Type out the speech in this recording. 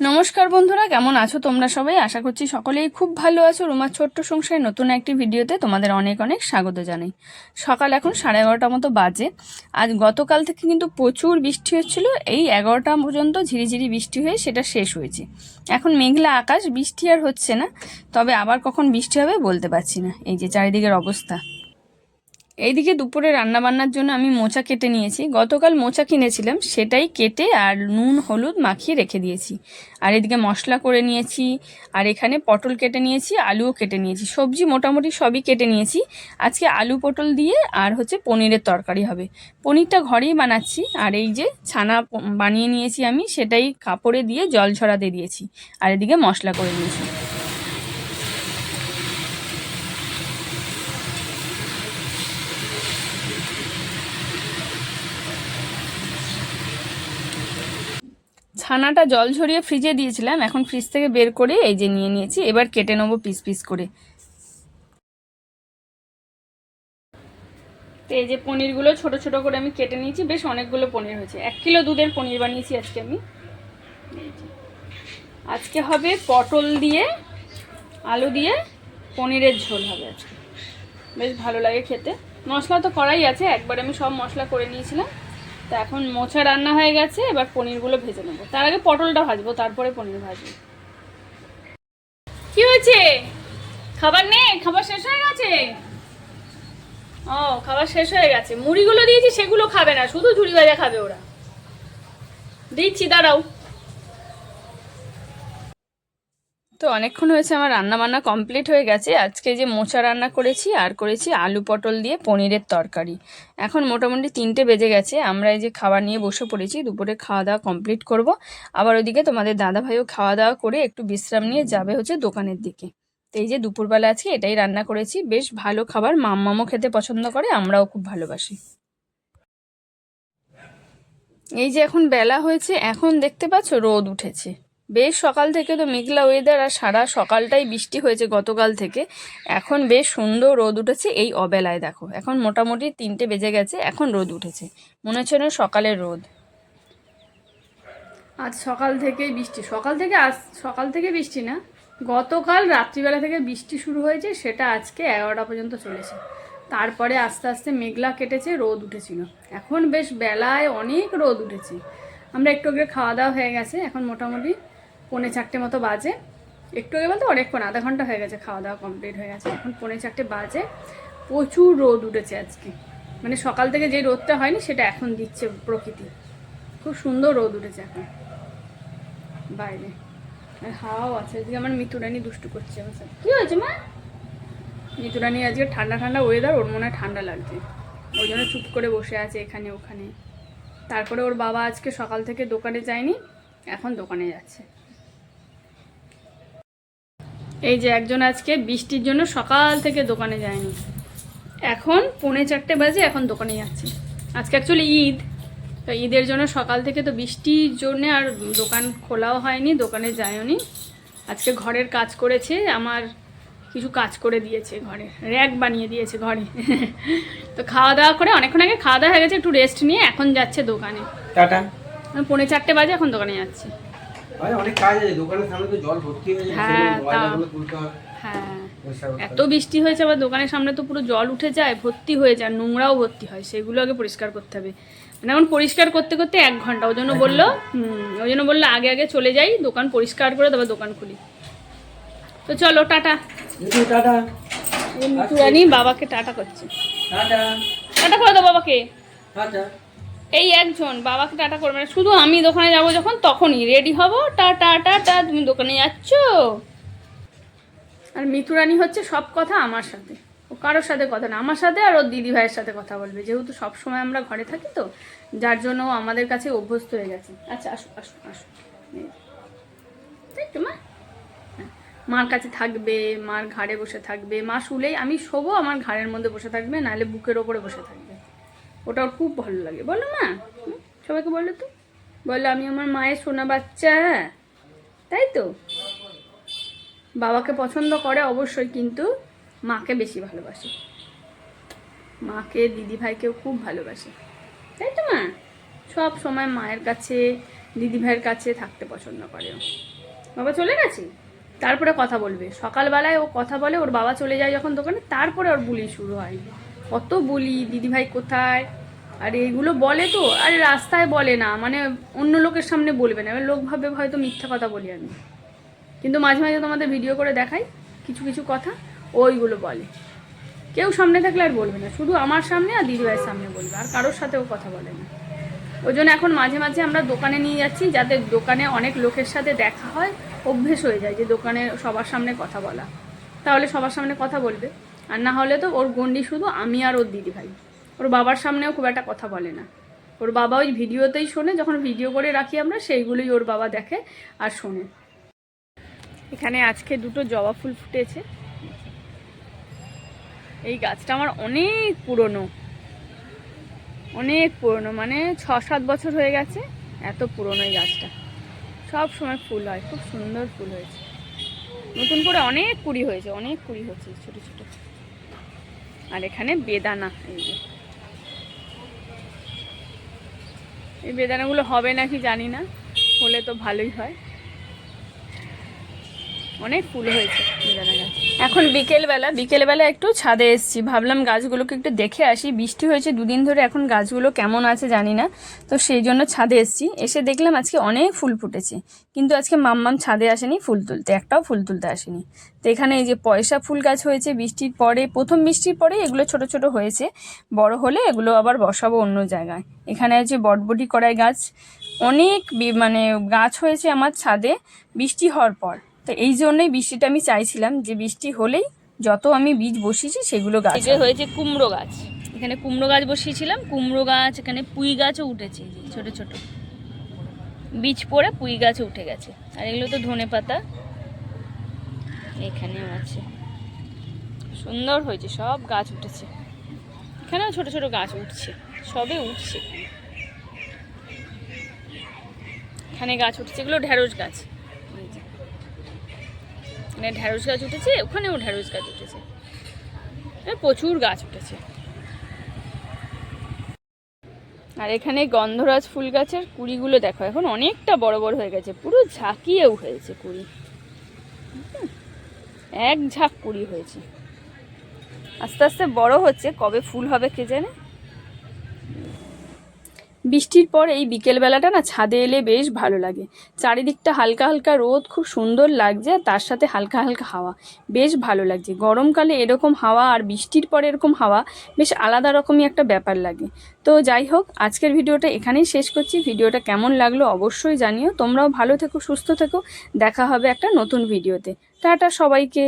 নমস্কার বন্ধুরা, কেমন আছো তোমরা সবাই? আশা করছি সকলেই খুব ভালো আছো। রুমার ছোট্ট সংসারে নতুন একটি ভিডিওতে তোমাদের অনেক অনেক স্বাগত জানাই। সকাল এখন 11:30 মতো বাজে। আজ গতকাল থেকে কিন্তু প্রচুর বৃষ্টি হচ্ছিল, এই 11টা পর্যন্ত ঝিরিঝিরি বৃষ্টি হয়ে সেটা শেষ হয়েছে। এখন মেঘলা আকাশ, বৃষ্টি আর হচ্ছে না, তবে আবার কখন বৃষ্টি হবে বলতে পারছি না। এই যে চারিদিকের অবস্থা। এইদিকে দুপুরে রান্নাবান্নার জন্য আমি মোচা কেটে নিয়েছি। গতকাল মোচা কিনেছিলাম, সেটাই কেটে আর নুন হলুদ মাখিয়ে রেখে দিয়েছি। আর এদিকে মশলা করে নিয়েছি, আর এখানে পটল কেটে নিয়েছি, আলুও কেটে নিয়েছি, সবজি মোটামুটি সবই কেটে নিয়েছি। আজকে আলু পটল দিয়ে আর পনিরের তরকারি হবে। পনিরটা ঘরেই বানাচ্ছি। আর এই যে ছানা বানিয়ে নিয়েছি আমি, সেটাই কাপড়ে দিয়ে জল ঝরাতে দিয়েছি। আর এদিকে মশলা করে নিয়েছি। ছানাটা জল ঝরিয়ে ফ্রিজে দিয়েছিলাম, এখন ফ্রিজ থেকে বের করে এই যে নিয়ে নিয়েছি। এবার কেটে নেবো পিস পিস করে। তো এই যে পনিরগুলো ছোট ছোট করে আমি কেটে নিয়েছি, বেশ অনেকগুলো পনির হয়েছে। 1 কিলো দুধের পনির বানিয়েছি আজকে আমি। আজকে হবে পটল দিয়ে আলু দিয়ে পনিরের ঝোল হবে আজকে, বেশ ভালো লাগে খেতে। মশলা তো করাই আছে, একবার আমি সব মশলা করে নিয়েছিলাম। তো এখন মোচা রান্না হয়ে গেছে, এবার পনিরগুলো ভেজে নেবো। তার আগে পটলটা ভাজবো, তারপরে পনির ভাজবো। কি হয়েছে? খাবার নেই? খাবার শেষ হয়ে গেছে? ও, খাবার শেষ হয়ে গেছে। মুড়িগুলো দিয়েছি, সেগুলো খাবে না, শুধু ঝুড়ি ভাজা খাবে ওরা। দিচ্ছি, দাঁড়াও। তো অনেকক্ষণ হয়েছে, আমার রান্না বান্না কমপ্লিট হয়ে গেছে। আজকে যে মোচা রান্না করেছি আর করেছি আলু পটল দিয়ে পনিরের তরকারি। এখন মোটামুটি 3টে বেজে গেছে, আমরা এই যে খাবার নিয়ে বসে পড়েছি। দুপুরে খাওয়া দাওয়া কমপ্লিট করব। আবার ওইদিকে তোমাদের দাদা ভাইও খাওয়া দাওয়া করে একটু বিশ্রাম নিয়ে যাবে দোকানের দিকে। তো এই যে দুপুরবেলা আজকে এটাই রান্না করেছি, বেশ ভালো খাবার। মাম্মামও খেতে পছন্দ করে, আমরাও খুব ভালোবাসি। এই যে এখন বেলা হয়েছে, এখন দেখতে পাচ্ছ রোদ উঠেছে। বেশ সকাল থেকে তো মেঘলা ওয়েদার, আর সারা সকালটাই বৃষ্টি হয়েছে গতকাল থেকে। এখন বেশ সুন্দর রোদ উঠেছে এই অবেলায়। দেখো এখন মোটামুটি 3টে বেজে গেছে, এখন রোদ উঠেছে, মনে হচ্ছে না সকালের রোদ। আজ সকাল থেকেই বৃষ্টি, সকাল থেকে বৃষ্টি না, গতকাল রাত্রিবেলা থেকে বৃষ্টি শুরু হয়েছে, সেটা আজকে 11টা পর্যন্ত চলেছে। তারপরে আস্তে আস্তে মেঘলা কেটেছে, রোদ উঠেছিল। এখন বেশ বেলায় অনেক রোদ উঠেছে। আমরা একটু আগে খাওয়া দাওয়া হয়ে গেছে, এখন মোটামুটি 3:45 মতো বাজে। একটু আগে বলতে অনেকক্ষণ, আধা ঘন্টা হয়ে গেছে খাওয়া দাওয়া কমপ্লিট হয়ে গেছে। এখন 3:45 বাজে। প্রচুর রোদ উঠেছে আজকে, মানে সকাল থেকে যে রোদটা হয়নি সেটা এখন দিচ্ছে প্রকৃতি। খুব সুন্দর রোদ উঠেছে এখন বাইরে, আর হাওয়াও আছে। এদিকে আমার মিতুরানি দুষ্টু করছে আমার সাথে। কি হয়েছে মা? মিতুরানি আজকে ঠান্ডা ঠান্ডা ওয়েদার, ওর মনে হয় ঠান্ডা লাগছে, ওই জন্য চুপ করে বসে আছে এখানে ওখানে। তারপরে ওর বাবা আজকে সকাল থেকে দোকানে যায়নি, এখন দোকানে যাচ্ছে। এই যে একজন আজকে বৃষ্টির জন্য সকাল থেকে দোকানে যায়নি, এখন 3:45 বাজে, এখন দোকানে যাচ্ছে। আজকে অ্যাকচুয়ালি ঈদ, তো ঈদের জন্য সকাল থেকে তো বৃষ্টির জন্যে আর দোকান খোলাও হয়নি, দোকানে যায়নি। আজকে ঘরের কাজ করেছে, আমার কিছু কাজ করে দিয়েছে, ঘরে র্যাক বানিয়ে দিয়েছে ঘরে। তো খাওয়া দাওয়া করে, অনেকক্ষণ আগে খাওয়া দাওয়া হয়ে গেছে, একটু রেস্ট নিয়ে এখন যাচ্ছে দোকানে। টাটা। 3:45 বাজে, এখন দোকানে যাচ্ছে। অনেক কাজ আছে দোকানের সামনে, তো জল ভর্তি হয়ে যাচ্ছে। হ্যাঁ, এত বৃষ্টি হয়েছে, আবার দোকানের সামনে তো পুরো জল উঠে যায়, ভর্তি হয়ে যায়, নোংরাও ভর্তি হয়, সেগুলো আগে পরিষ্কার করতে হবে। মানে এখন পরিষ্কার করতে করতে 1 ঘন্টা, ওই জন্য বললো আগে আগে চলে যাই, দোকান পরিষ্কার করে তারপর দোকান খুলি। তো চলো, টাটা। টাটা। মিতু রানী বাবাকে টাটা করছে। টাটা করে দাও বাবাকে। এই একজন বাবাকে টাটা করবে না, শুধু আমি দোকানে যাবো যখন, তখনই রেডি হবো, টাটা টাটা, তুমি দোকানে যাচ্ছ। আর মিতু রানী হচ্ছে সব কথা আমার সাথে, ও কারোর সাথে কথা না, আমার সাথে আর ওর দিদি ভাইয়ের সাথে কথা বলবে, যেহেতু সব সময় আমরা ঘরে থাকি, তো যার জন্য আমাদের কাছে অভ্যস্ত হয়ে গেছে। আচ্ছা, আসো আসো আসো, তাই তো মা। মার কাছে থাকবে, মার ঘাড়ে বসে থাকবে, মা শুলেই আমি শোবো, আমার ঘাড়ের মধ্যে বসে থাকবে, নাহলে বুকের ওপরে বসে থাকবে। ওটা ওর খুব ভালো লাগে। বলো মা, সবাইকে বলো তো, বলো আমি আমার মায়ের সোনা বাচ্চা, তাই তো। বাবাকে পছন্দ করে অবশ্যই, কিন্তু মাকে বেশি ভালোবাসে, মাকে দিদি ভাইকেও খুব ভালোবাসে, তাই তো মা। সব সময় মায়ের কাছে দিদিভাইয়ের কাছে থাকতে পছন্দ করে ও। বাবা চলে গেছে, তারপরে কথা বলবে। সকালবেলায় ও কথা বলে, ওর বাবা চলে যায় যখন দোকানে, তারপরে ওর বুলি শুরু হয়। কত বলি, দিদিভাই কোথায়, আর এইগুলো বলে তো, আর রাস্তায় বলে না, মানে অন্য লোকের সামনে বলবে না, এবার লোক ভাবে হয়তো মিথ্যা কথা বলি আমি, কিন্তু মাঝে মাঝে তোমাদের ভিডিও করে দেখাই কিছু কিছু কথা, ওইগুলো বলে। কেউ সামনে থাকলে আর বলবে না, শুধু আমার সামনে আর দিদিভাইয়ের সামনে বলবে, আর কারোর সাথেও কথা বলে না। ওই জন্য এখন মাঝে মাঝে আমরা দোকানে নিয়ে যাচ্ছি, যাতে দোকানে অনেক লোকের সাথে দেখা হয়, অভ্যেস হয়ে যায় যে দোকানে সবার সামনে কথা বলা, তাহলে সবার সামনে কথা বলবে। আর না হলে তো ওর গণ্ডি শুধু আমি আর ওর দিদিভাই, ওর বাবার সামনেও খুব একটা কথা বলে না। ওর বাবা ওই ভিডিওতেই শোনে, যখন ভিডিও করে রাখি আমরা সেইগুলোই ওর বাবা দেখে আর শোনে। এখানে আজকে দুটো জবা ফুল ফুটেছে। এই গাছটা আমার অনেক পুরনো, অনেক পুরনো, মানে 6-7 বছর হয়ে গেছে, এত পুরনো এই গাছটা। সব সময় ফুল হয়, খুব সুন্দর ফুল হয়েছে, নতুন করে অনেক কুড়ি হয়েছে, অনেক কুড়ি হচ্ছে ছোট ছোট। আর এখানে বেদানা, এই বেদানাগুলো হবে নাকি জানি না, হলে তো ভালোই হয়, অনেক ফুল হয়েছে বেদানা গাছ। এখন বিকেলবেলা একটু ছাদে এসেছি, ভাবলাম গাছগুলোকে একটু দেখে আসি। বৃষ্টি হয়েছে দুদিন ধরে, এখন গাছগুলো কেমন আছে জানি না, তো সেই জন্য ছাদে এসেছি। এসে দেখলাম আজকে অনেক ফুল ফুটেছে, কিন্তু আজকে মাম্মাম ছাদে আসেনি ফুল তুলতে, একটাও ফুল তুলতে আসেনি। তো এখানে এই যে পয়সা ফুল গাছ হয়েছে বৃষ্টির পরে, প্রথম বৃষ্টির পরে এগুলো ছোট ছোট হয়েছে, বড় হলে এগুলো আবার বসাবো অন্য জায়গায়। এখানে আছে বটবটি কড়াই গাছ, অনেক মানে গাছ হয়েছে আমার ছাদে বৃষ্টি হওয়ার পর। তো এই জন্যই বৃষ্টিটা আমি চাইছিলাম, যে বৃষ্টি হলেই যত আমি বীজ বসিয়েছি সেগুলো গাছ। এই যে হয়েছে কুমড়ো গাছ, এখানে কুমড়ো গাছ বসিয়েছিলাম, কুমড়ো গাছ, এখানে পুঁই গাছও উঠেছে, ছোট ছোট বীজ পড়ে পুঁই গাছও উঠে গেছে। আর এগুলো তো ধনে পাতা, এখানেও আছে, সুন্দর হয়েছে, সব গাছ উঠেছে। এখানেও ছোট ছোট গাছ উঠছে, সবে উঠছে। এখানে গাছ উঠছে, এগুলো ঢেঁড়স গাছ, মানে ঢ্যাঁড়স গাছ উঠেছে, ওখানেও ঢ্যাঁড়স গাছ উঠেছে, প্রচুর গাছ উঠেছে। আর এখানে গন্ধরাজ ফুল গাছের কুড়িগুলো দেখো, এখন অনেকটা বড় বড় হয়ে গেছে, পুরো ঝাঁকিয়েও হয়েছে কুড়ি, এক ঝাঁক কুড়ি হয়েছে, আস্তে আস্তে বড় হচ্ছে, কবে ফুল হবে কে জানে। বৃষ্টির পর এই বিকেলবেলাটা না ছাদে এলে বেশ ভালো লাগে, চারিদিকটা হালকা হালকা রোদ, খুব সুন্দর লাগছে, আর তার সাথে হালকা হালকা হাওয়া, বেশ ভালো লাগছে। গরমকালে এরকম হাওয়া আর বৃষ্টির পরে এরকম হাওয়া বেশ আলাদা রকমই একটা ব্যাপার লাগে। তো যাই হোক, আজকের ভিডিওটা এখানেই শেষ করছি। ভিডিওটা কেমন লাগলো অবশ্যই জানিও, তোমরাও ভালো থেকো, সুস্থ থেকো, দেখা হবে একটা নতুন ভিডিওতে। টাটা সবাইকে।